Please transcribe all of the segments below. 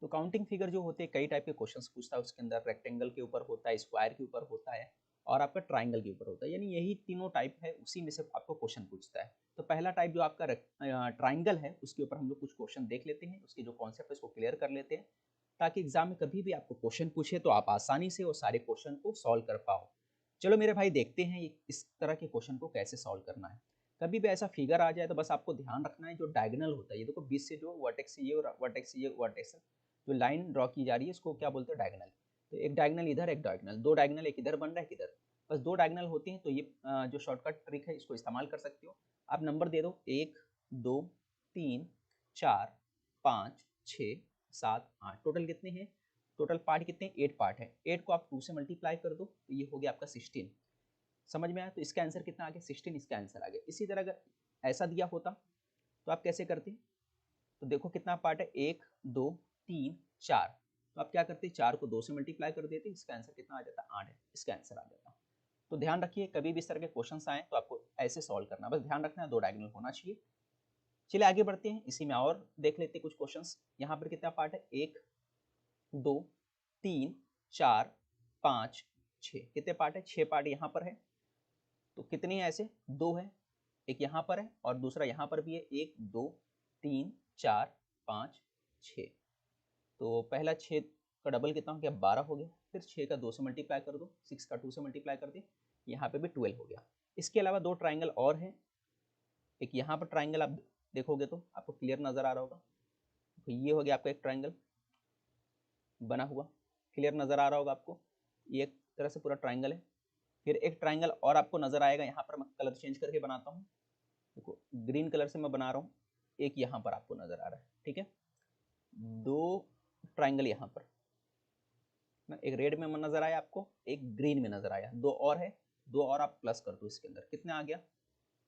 तो counting figure जो होते हैं कई टाइप के क्वेश्चंस पूछता है, उसके अंदर रेक्टेंगल के ऊपर होता है, स्क्वायर के ऊपर होता है और आपका ट्राइंगल के ऊपर होता है, यानी यही तीनों टाइप है, उसी में से आपको क्वेश्चन पूछता है। तो पहला टाइप जो आपका ट्राइंगल है उसके ऊपर हम लोग कुछ क्वेश्चन देख लेते हैं, उसके जो कॉन्सेप्ट है उसको क्लियर कर लेते हैं, ताकि एग्जाम में कभी भी आपको क्वेश्चन पूछे तो आप आसानी से वो सारे क्वेश्चन को सॉल्व कर पाओ। चलो मेरे भाई देखते हैं इस तरह के क्वेश्चन को कैसे सॉल्व करना है। कभी भी ऐसा फिगर आ जाए तो बस आपको ध्यान रखना है, जो डायगोनल होता है, ये देखो बीच से जो वर्टेक्स से ये और वर्टेक्स से ये वर्टेक्स जो लाइन ड्रॉ की जा रही है इसको क्या बोलते हैं, डायगोनल। तो एक डायगोनल इधर, एक डायगोनल, दो डायगोनल, एक इधर बन रहा है, एक इधर। बस दो डायगोनल होती हैं तो ये जो शॉर्टकट ट्रिक है इसको इस्तेमाल कर सकते हो। आप नंबर दे दो 1 2 3 4 5 6 7 8। टोटल कितने हैं, टोटल पार्ट कितने हैं, 8 पार्ट है। 8 को आप 2 से मल्टीप्लाई कर दो तो ये हो गया आपका 16। समझ में आया? तो इसका आंसर कितना आ गया, 16 इसका आंसर आ गया। इसी तरह अगर ऐसा दिया होता तो आप कैसे करते? तो देखो कितना पार्ट है, 1 2 3 4। तो आप क्या करते, 4 को 2 से मल्टीप्लाई कर देते, इसका आंसर कितना आ जाता, 8 है, इसका आंसर आ जाता। तो ध्यान रखिए कभी भी इस तरह के क्वेश्चन आए तो आपको ऐसे सॉल्व करना, बस ध्यान रखना है दो डायगोनल होना चाहिए। चलिए आगे बढ़ते हैं, इसी में और देख लेते हैं कुछ क्वेश्चंस। यहाँ पर कितना पार्ट है, 1 2 3 4 5 6। कितने पार्ट है, 6 पार्ट यहाँ पर है। तो कितनी है ऐसे, 2 है, एक यहाँ पर है और दूसरा यहाँ पर भी है। 1 2 3 4 5 6। तो पहला 6 का डबल कितना हो गया, 12 हो गया। फिर 6 का 2 से मल्टीप्लाई कर दो, 6 का 2 से मल्टीप्लाई कर दे, यहाँ पे भी 12 हो गया। इसके अलावा दो ट्राइंगल और हैं। एक यहाँ पर ट्राइंगल आप देखोगे तो आपको क्लियर नजर आ रहा होगा। तो ये हो गया आपका एक ट्राइंगल बना हुआ, क्लियर नजर आ रहा होगा आपको। ये एक तरह से पूरा ट्राइंगल है। फिर एक ट्राइंगल और आपको नजर आएगा, यहाँ पर मैं कलर चेंज करके बनाता हूँ। देखो ग्रीन कलर से मैं बना रहा हूँ। एक यहाँ पर आपको नजर आ रहा है, ठीक है। दो ट्राइंगल यहाँ पर ना, एक रेड में नजर आया आपको, एक ग्रीन में नजर आया, दो और है। दो और आप प्लस कर दो, इसके अंदर कितना आ गया,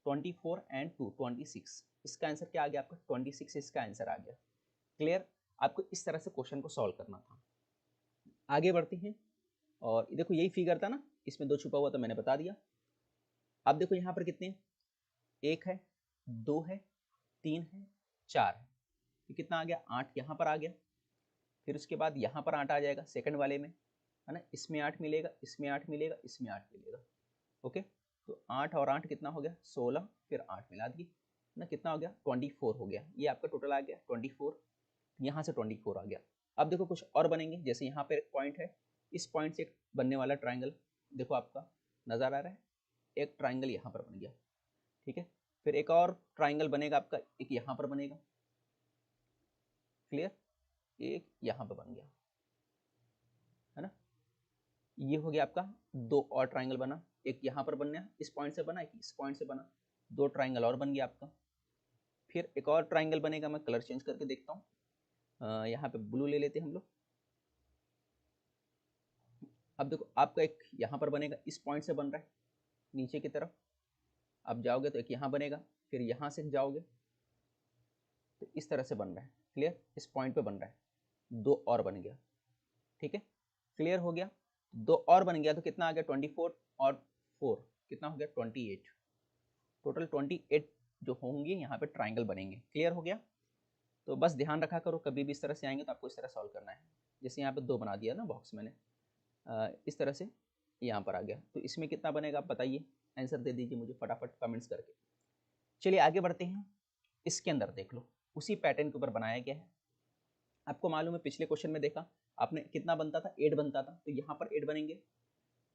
24 एंड 2 26। इसका आंसर क्या आ गया आपका, 26 इसका आंसर आ गया। क्लियर? आपको इस तरह से क्वेश्चन को सॉल्व करना था। आगे बढ़ते हैं और देखो यही फिगर था ना, इसमें दो छुपा हुआ तो मैंने बता दिया। अब देखो यहाँ पर कितने, एक है, दो है, तीन है, चार है। तो कितना आ गया, 8 यहाँ पर आ गया। फिर उसके बाद यहाँ पर 8 आ जाएगा सेकंड वाले में, है ना। इसमें 8 मिलेगा, इसमें 8 मिलेगा, इसमें 8 मिलेगा। ओके, तो 8 और 8 कितना हो गया, 16। फिर 8 मिला दिए ना, कितना हो गया, 24 हो गया। ये आपका टोटल आ गया 24। यहाँ से 24 आ गया। अब देखो कुछ और बनेंगे, जैसे यहाँ पे एक पॉइंट है, इस पॉइंट से एक बनने वाला ट्राइंगल देखो आपका नजर आ रहा है। एक ट्राइंगल यहाँ पर बन गया, ठीक है। फिर एक और ट्राइंगल बनेगा आपका, एक यहाँ पर बनेगा, क्लियर। एक यहाँ पर बन गया, है ना। ये हो गया आपका दो और ट्राइंगल बना, एक यहाँ पर बनना, इस पॉइंट से बना, एक इस पॉइंट से बना। दो ट्राइंगल और बन गया आपका। फिर एक और ट्राइंगल बनेगा, मैं कलर चेंज करके देखता हूँ। यहाँ पे ब्लू ले लेते हैं हम लोग। अब देखो आपका एक यहाँ पर बनेगा, इस पॉइंट से बन रहा है नीचे की तरफ। आप जाओगे तो एक यहाँ बनेगा, फिर यहाँ से जाओगे तो इस तरह से बन रहा है, क्लियर। इस पॉइंट पे बन रहा है, दो और बन गया, ठीक है। क्लियर हो गया, दो और बन गया तो कितना आ गया, 24 और 4 कितना हो गया, 28। टोटल 28 जो होंगे यहाँ पे ट्राइंगल बनेंगे। क्लियर हो गया। तो बस ध्यान रखा करो, कभी भी इस तरह से आएंगे तो आपको इस तरह सॉल्व करना है। जैसे यहाँ पे दो बना दिया ना बॉक्स मैंने, इस तरह से यहाँ पर आ गया। तो इसमें कितना बनेगा आप बताइए, आंसर दे दीजिए मुझे फटाफट कमेंट्स करके। चलिए आगे बढ़ते हैं। इसके अंदर देख लो, उसी पैटर्न के ऊपर बनाया गया है। आपको मालूम है पिछले क्वेश्चन में देखा आपने, कितना बनता था, 8 बनता था। तो यहाँ पर 8 बनेंगे,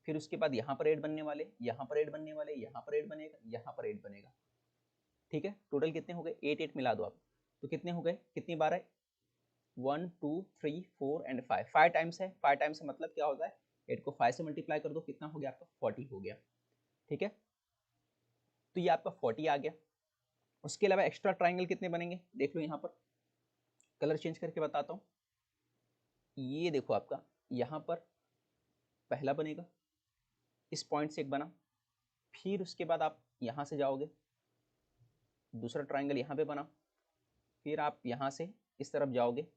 फिर उसके बाद यहाँ पर 8 बनने वाले, यहाँ पर 8 बनने वाले, यहाँ पर 8 बनेगा, यहाँ पर 8 बनेगा, ठीक है। टोटल कितने हो गए, 8 8 मिला दो आप, तो कितने हो गए, कितनी बार है, 1 2 3 4 एंड 5। 5 टाइम्स है, 5 टाइम्स से मतलब क्या होता है, 8 को 5 से मल्टीप्लाई कर दो, कितना हो गया आपका, 40 हो गया, ठीक है। तो ये आपका 40 आ गया। उसके अलावा एक्स्ट्रा ट्राइंगल कितने बनेंगे देख लो, यहाँ पर कलर चेंज करके बताता हूँ। ये देखो आपका यहाँ पर पहला बनेगा, इस पॉइंट से एक बना। फिर उसके बाद आप यहाँ से जाओगे, दूसरा ट्राइंगल यहाँ पे बना। फिर आप यहाँ से इस तरफ जाओगे,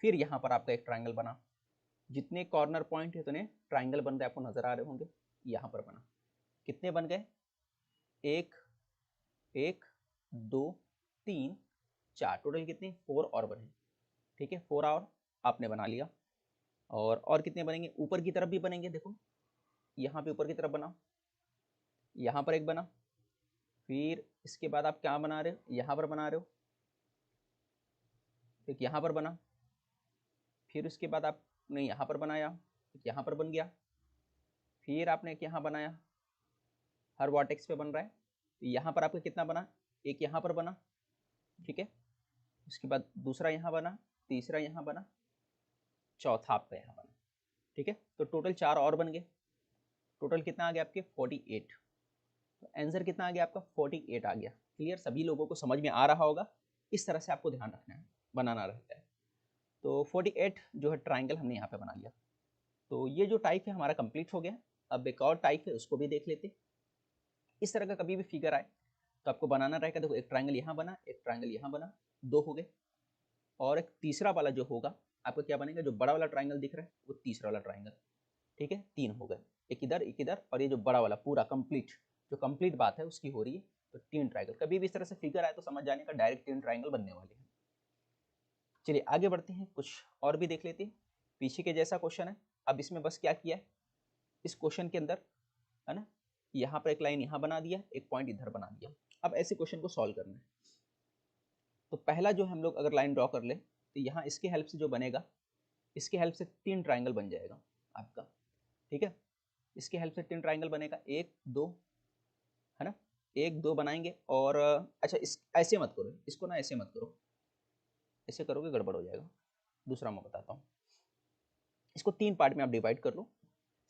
फिर यहाँ पर आपका एक ट्राइंगल बना। जितने कॉर्नर पॉइंट है उतने ट्राइंगल बन रहे आपको नजर आ रहे होंगे। यहाँ पर बना, कितने बन गए, एक एक दो तीन चार, टोटल कितने, 4 और बने, ठीक है। 4 और आपने बना लिया। और कितने बनेंगे, ऊपर की तरफ भी बनेंगे, देखो यहाँ पे ऊपर की तरफ बना, यहाँ पर एक बना, फिर इसके बाद आप क्या बना रहे हो, यहाँ पर बना रहे हो, एक यहाँ पर बना, फिर उसके बाद आपने यहाँ पर बनाया, एक यहाँ पर बन गया, फिर आपने एक यहाँ बनाया, हर वर्टेक्स पे बन रहा है। तो यहाँ पर आपका कितना बना, एक यहाँ पर बना, ठीक है, उसके बाद दूसरा यहाँ बना, तीसरा यहाँ बना, चौथा आपका यहाँ बना, ठीक है। तो टोटल 4 और बन गए, टोटल कितना आ गया आपके 48। तो आंसर कितना आ गया आपका 48 आ गया। क्लियर, सभी लोगों को समझ में आ रहा होगा, इस तरह से आपको ध्यान रखना है, बनाना रहता है। तो 48 जो है ट्राइंगल हमने यहाँ पे बना लिया। तो ये जो टाइप है हमारा कंप्लीट हो गया। अब एक और टाइप है उसको भी देख लेते। इस तरह का कभी भी फिगर आए तो आपको बनाना रहेगा, देखो एक ट्राइंगल यहाँ बना, एक ट्राइंगल यहाँ बना, 2 हो गए, और एक तीसरा वाला जो होगा आपका क्या बनेगा, जो बड़ा वाला ट्राइंगल दिख रहा है वो तीसरा वाला ट्राइंगल, ठीक है, 3 हो गए, एक इधर, और ये जो बड़ा वाला पूरा कंप्लीट, जो कंप्लीट बात है उसकी हो रही है, तो 3 ट्राइंगल। कभी भी इस तरह से फिगर आए तो समझ जाने का डायरेक्ट 3 ट्राइंगल बनने वाले हैं। चलिए आगे बढ़ते हैं, कुछ और भी देख लेते हैं। पीछे के जैसा क्वेश्चन है, अब इसमें बस क्या किया है, इस क्वेश्चन के अंदर है ना, यहाँ पर एक लाइन यहाँ बना दिया, एक पॉइंट इधर बना दिया। अब ऐसे क्वेश्चन को सॉल्व करना है। तो पहला जो हम लोग अगर लाइन ड्रॉ कर ले तो यहाँ इसके हेल्प से जो बनेगा, इसके हेल्प से 3 ट्राइंगल बन जाएगा आपका, ठीक है। इसके हेल्प से 3 ट्राइंगल बनेगा, 1 2, है ना, 1 2 बनाएंगे। और अच्छा, इस ऐसे मत करो, इसको ना ऐसे मत करो, ऐसे करोगे गड़बड़ हो जाएगा। दूसरा मैं बताता हूँ, इसको 3 पार्ट में आप डिवाइड कर लो।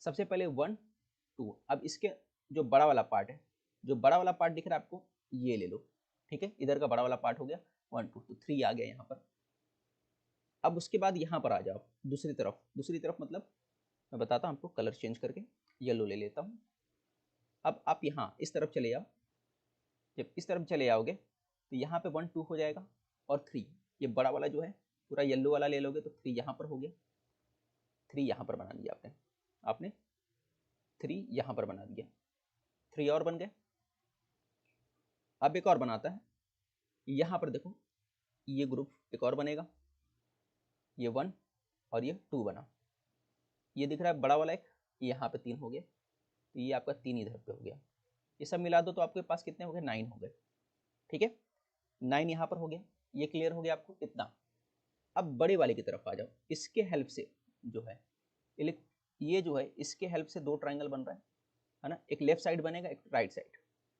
सबसे पहले 1 2, अब इसके जो बड़ा वाला पार्ट है, जो बड़ा वाला पार्ट दिख रहा है आपको, ये ले लो, ठीक है, इधर का बड़ा वाला पार्ट हो गया 1 2, तो 3 आ गया यहाँ पर। अब उसके बाद यहाँ पर आ जाओ, दूसरी तरफ मतलब मैं बताता हूँ आपको, कलर चेंज करके येलो ले लेता हूँ। अब आप यहाँ इस तरफ चले जाओ, जब इस तरफ चले जाओगे तो यहाँ पे 1 2 हो जाएगा, और 3 ये बड़ा वाला जो है पूरा येलो वाला ले लोगे तो 3 यहाँ पर हो गया, 3 यहाँ पर बना दिया आपने 3 यहाँ पर बना दिया, 3 और बन गए। अब एक और बनाता है, यहाँ पर देखो ये ग्रुप एक और बनेगा, ये 1 और ये 2 बना, ये दिख रहा है बड़ा वाला एक, यहाँ पे 3 हो गया, तो ये आपका 3 इधर पे हो गया। ये सब मिला दो तो आपके पास कितने हो गए, 9 हो गए, ठीक है, 9 यहाँ पर हो गया। ये क्लियर हो गया आपको कितना। अब बड़े वाले की तरफ आ जाओ, इसके हेल्प से जो है ये जो है इसके हेल्प से 2 ट्राइंगल बन रहा है ना, एक लेफ्ट साइड बनेगा, एक राइट साइड,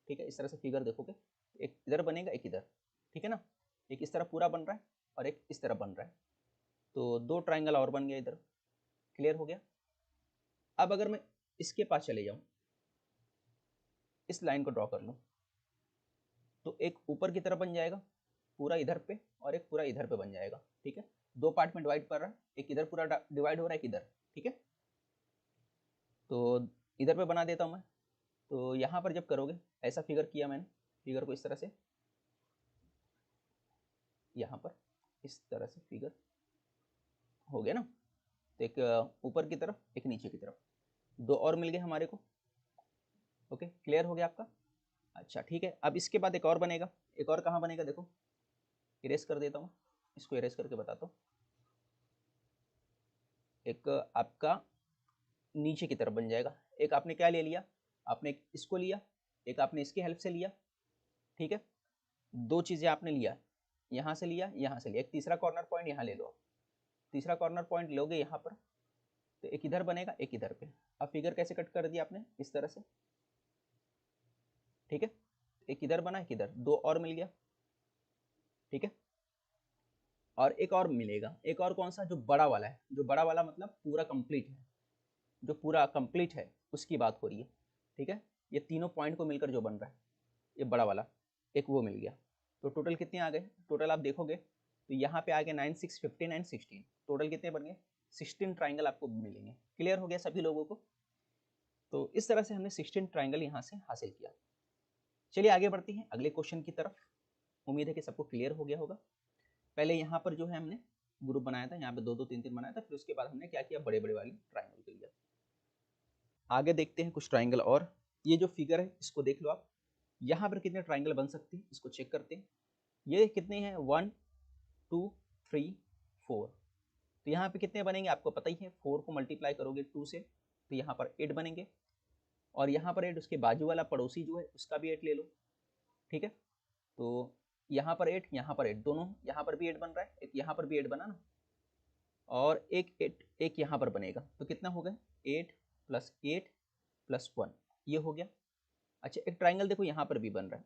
ठीक है। इस तरह से फिगर देखोगे, एक इधर बनेगा, एक इधर, ठीक है ना, एक इस तरह पूरा बन रहा है और एक इस तरह बन रहा है, तो 2 ट्राइंगल और बन गया इधर, क्लियर हो गया। अब अगर मैं इसके पास चले जाऊं, इस लाइन को ड्रॉ कर लूं, तो एक ऊपर की तरफ बन जाएगा पूरा इधर पे, और एक पूरा इधर पे बन जाएगा, ठीक है। 2 पार्ट में डिवाइड कर रहा है, एक इधर पूरा डिवाइड हो रहा है, एक इधर, ठीक है। तो इधर पे बना देता हूँ मैं। तो यहाँ पर जब करोगे, ऐसा फिगर किया मैंने, फिगर को इस तरह से, यहाँ पर इस तरह से फिगर हो गया ना, तो एक ऊपर की तरफ, एक नीचे की तरफ, 2 और मिल गए हमारे को। ओके, क्लियर हो गया आपका। अच्छा ठीक है, अब इसके बाद एक और बनेगा, एक और कहाँ बनेगा, देखो इरेज कर देता हूँ, इसको इरेज करके बताता हूँ। एक आपका नीचे की तरफ बन जाएगा, एक आपने क्या ले लिया, आपने एक इसको लिया, एक आपने इसकी हेल्प से लिया, ठीक है। 2 चीज़ें आपने लिया, यहाँ से लिया, यहाँ से लिया, एक तीसरा कॉर्नर पॉइंट यहाँ ले लो, तीसरा कॉर्नर पॉइंट लोगे यहाँ पर, तो एक इधर बनेगा, एक इधर पे। अब फिगर कैसे कट कर दिया आपने, इस तरह से, ठीक है। एक इधर बना, एक इधर, 2 और मिल गया, ठीक है। और एक और मिलेगा, एक और कौन सा, जो बड़ा वाला है, जो बड़ा वाला मतलब पूरा कंप्लीट है, जो पूरा कंप्लीट है उसकी बात हो रही है, ठीक है। ये तीनों पॉइंट को मिलकर जो बन रहा है, ये बड़ा वाला एक वो मिल गया। तो टोटल कितने आ गए, टोटल आप देखोगे तो यहाँ पे आ गए 9 6 15 एंड 16, टोटल कितने बन गए, 16 ट्राइंगल आपको मिलेंगे। क्लियर हो गया सभी लोगों को। तो इस तरह से हमने 16 ट्राइंगल यहाँ से हासिल किया। चलिए आगे बढ़ते हैं अगले क्वेश्चन की तरफ। उम्मीद है कि सबको क्लियर हो गया होगा। पहले यहाँ पर जो है हमने ग्रुप बनाया था, यहाँ पे 2 2 3 3 बनाया था, फिर उसके बाद हमने क्या किया, बड़े बड़े वाली ट्राइंगल के लिया। आगे देखते हैं कुछ ट्राइंगल और। ये जो फिगर है इसको देख लो आप, यहाँ पर कितने ट्राइंगल बन सकते हैं इसको चेक करते हैं। ये कितने हैं, 1 2 3 4, तो यहाँ पे कितने बनेंगे आपको पता ही है, 4 को मल्टीप्लाई करोगे 2 से तो यहाँ पर 8 बनेंगे, और यहाँ पर 8 उसके बाजू वाला पड़ोसी जो है उसका भी 8 ले लो, ठीक है। तो यहाँ पर 8, यहाँ पर 8, दोनों यहाँ पर भी 8 बन रहा है, एक यहाँ पर भी 8 बना ना, और एक 8 एक यहाँ पर बनेगा, तो कितना हो गया 8 + 8 + 1, ये हो गया। अच्छा एक ट्राइंगल देखो यहाँ पर भी बन रहा है,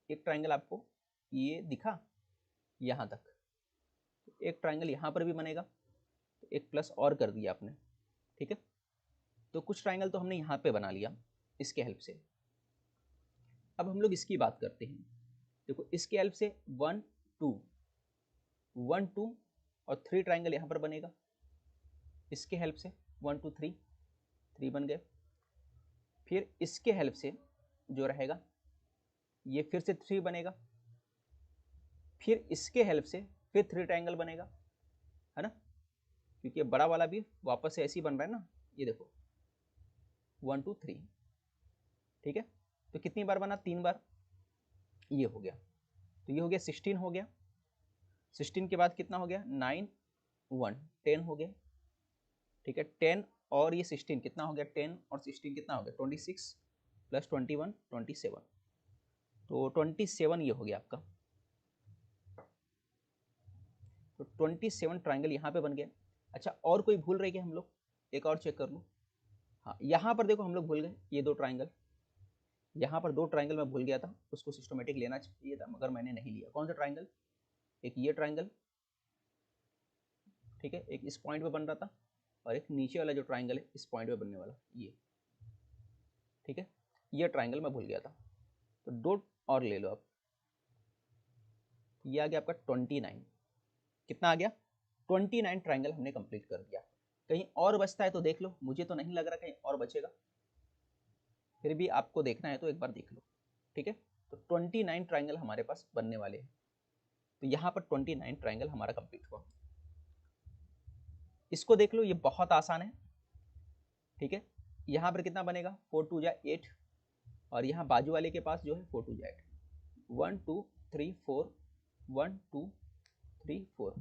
एक ट्राइंगल आपको ये दिखा यहाँ तक, एक ट्राइंगल यहाँ पर भी बनेगा, तो एक प्लस और कर दिया आपने, ठीक है। तो कुछ ट्राइंगल तो हमने यहाँ पे बना लिया इसके हेल्प से। अब हम लोग इसकी बात करते हैं। देखो इसके हेल्प से 1 2 1 2 और 3 ट्राइंगल यहाँ पर बनेगा, इसके हेल्प से 1 2 3 3 बन गए। फिर इसके हेल्प से जो रहेगा ये फिर से 3 बनेगा, फिर इसके हेल्प से फिर 3 ट्राइंगल बनेगा, है ना, क्योंकि बड़ा वाला भी वापस से ऐसे ही बन रहा है ना, ये देखो 1 2 3, ठीक है। तो कितनी बार बना, 3 बार, ये हो गया। तो ये हो गया 16 हो गया। 16 के बाद कितना हो गया 9 1 10 हो गया, ठीक है। 10 और ये 16 कितना हो गया, 10 और 16 कितना हो गया 26 + 21 27, तो 27 ये हो गया आपका। तो 27 ट्राइंगल यहाँ पे बन गया। अच्छा और कोई भूल रहे क्या हम लोग, एक और चेक कर लो। हाँ यहाँ पर देखो हम लोग भूल गए ये 2 ट्राइंगल, यहाँ पर 2 ट्राइंगल मैं भूल गया था, उसको सिस्टमेटिक लेना चाहिए था मगर मैंने नहीं लिया। कौन सा ट्राइंगल, एक ये ट्राइंगल, ठीक है, एक इस पॉइंट पे बन रहा था, और एक नीचे वाला जो ट्राइंगल है इस पॉइंट पे बनने वाला ये, ठीक है, ये ट्राइंगल मैं भूल गया था। तो 2 और ले लो आप, ये आ गया आपका 29, कितना आ गया 29 ट्राइंगल हमने कंप्लीट कर दिया। कहीं और बचता है तो देख लो, मुझे तो नहीं लग रहा कहीं और बचेगा, फिर भी आपको देखना है तो एक बार देख लो, ठीक है। तो 29 ट्राइंगल हमारे पास बनने वाले हैं। तो यहाँ पर 29 ट्राइंगल हमारा कंप्लीट हुआ। इसको देख लो, ये बहुत आसान है, ठीक है। यहाँ पर कितना बनेगा 4 2 जा 8, और यहाँ बाजू वाले के पास जो है 4 2 जा 8, 1 2 3 4 1 2 3 4,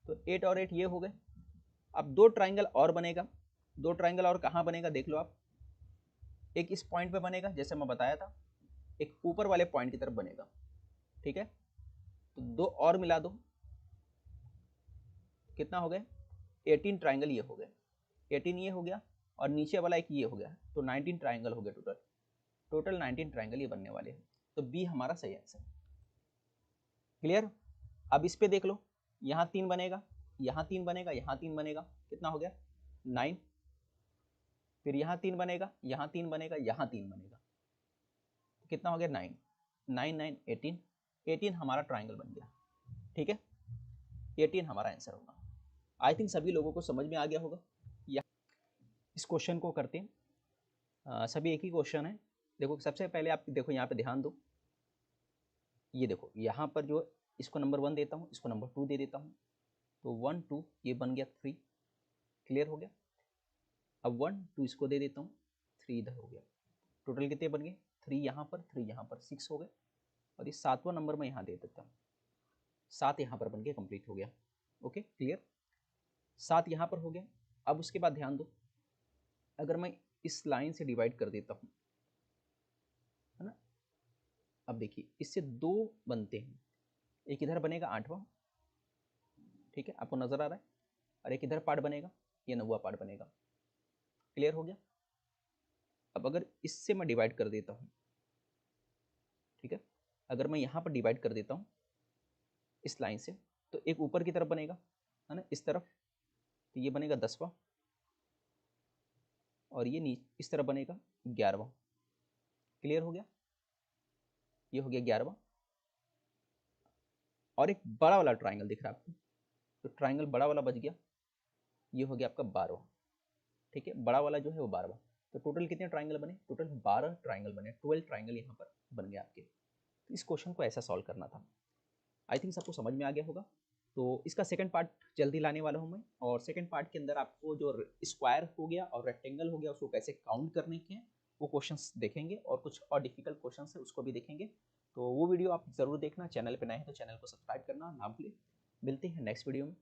तो 8 और 8 ये हो गए। अब 2 ट्राइंगल और बनेगा, 2 ट्राइंगल और कहाँ बनेगा देख लो आप, एक इस पॉइंट पे बनेगा जैसे मैं बताया था, एक ऊपर वाले पॉइंट की तरफ बनेगा, ठीक है। तो 2 और मिला दो, कितना हो गए 18 ट्राइंगल ये हो गए, 18 ये हो गया, और नीचे वाला एक ये हो गया, तो 19 ट्राइंगल हो गया टोटल 19 ट्राइंगल ये बनने वाले हैं। तो बी हमारा सही आंसर। क्लियर। अब इस पे देख लो, यहाँ 3 बनेगा, यहाँ 3 बनेगा, यहाँ 3 बनेगा, कितना हो गया 9, फिर यहाँ 3 बनेगा, यहाँ 3 बनेगा, यहाँ 3 बनेगा, तो कितना हो गया 9 9 9 18, 18 हमारा ट्राइंगल बन गया, ठीक है। 18 हमारा आंसर होगा। आई थिंक सभी लोगों को समझ में आ गया होगा। या इस क्वेश्चन को करते हैं, सभी एक ही क्वेश्चन है। देखो सबसे पहले आप देखो यहाँ पे ध्यान दो, ये देखो यहाँ पर जो इसको नंबर 1 देता हूँ, इसको नंबर 2 दे देता हूँ, तो 1 2 ये बन गया 3, क्लियर हो गया। अब 1 2 इसको दे देता हूँ, 3 इधर हो गया, टोटल कितने बन गए 3 यहाँ पर 3 यहाँ पर 6 हो गए, और ये 7वां नंबर मैं यहाँ दे देता हूँ, 7 यहाँ पर बन के कंप्लीट हो गया। ओके क्लियर, 7 यहाँ पर हो गया। अब उसके बाद ध्यान दो, अगर मैं इस लाइन से डिवाइड कर देता हूँ, है ना, अब देखिए इससे 2 बनते हैं, एक इधर बनेगा 8वां, ठीक है, आपको नजर आ रहा है, और एक इधर पार्ट बनेगा, ये 9वां पार्ट बनेगा, क्लियर हो गया। अब अगर इससे मैं डिवाइड कर देता हूँ, ठीक है, अगर मैं यहाँ पर डिवाइड कर देता हूँ इस लाइन से, तो एक ऊपर की तरफ बनेगा, है ना, इस तरफ, तो ये बनेगा 10वां, और ये इस तरफ बनेगा 11वां, क्लियर हो गया, ये हो गया 11वां। और एक बड़ा वाला ट्राइंगल दिख रहा है आपको, तो ट्राइंगल बड़ा वाला बच गया, ये हो गया आपका 12वां, ठीक है, बड़ा वाला जो है वो 12वां। तो टोटल कितने ट्राइंगल बने, टोटल 12 ट्राइंगल बने, 12 ट्राइंगल यहाँ पर बन गए आपके। तो इस क्वेश्चन को ऐसा सॉल्व करना था। आई थिंक सबको समझ में आ गया होगा। तो इसका सेकंड पार्ट जल्दी लाने वाला हूँ मैं, और सेकंड पार्ट के अंदर आपको जो स्क्वायर हो गया और रेक्टेंगल हो गया उसको कैसे काउंट करने के हैं वो क्वेश्चंस देखेंगे, और कुछ और डिफिकल्ट क्वेश्चंस है उसको भी देखेंगे। तो वो वीडियो आप जरूर देखना, चैनल पे नए हैं तो चैनल को सब्सक्राइब करना ना भूलें। मिलते हैं नेक्स्ट वीडियो में।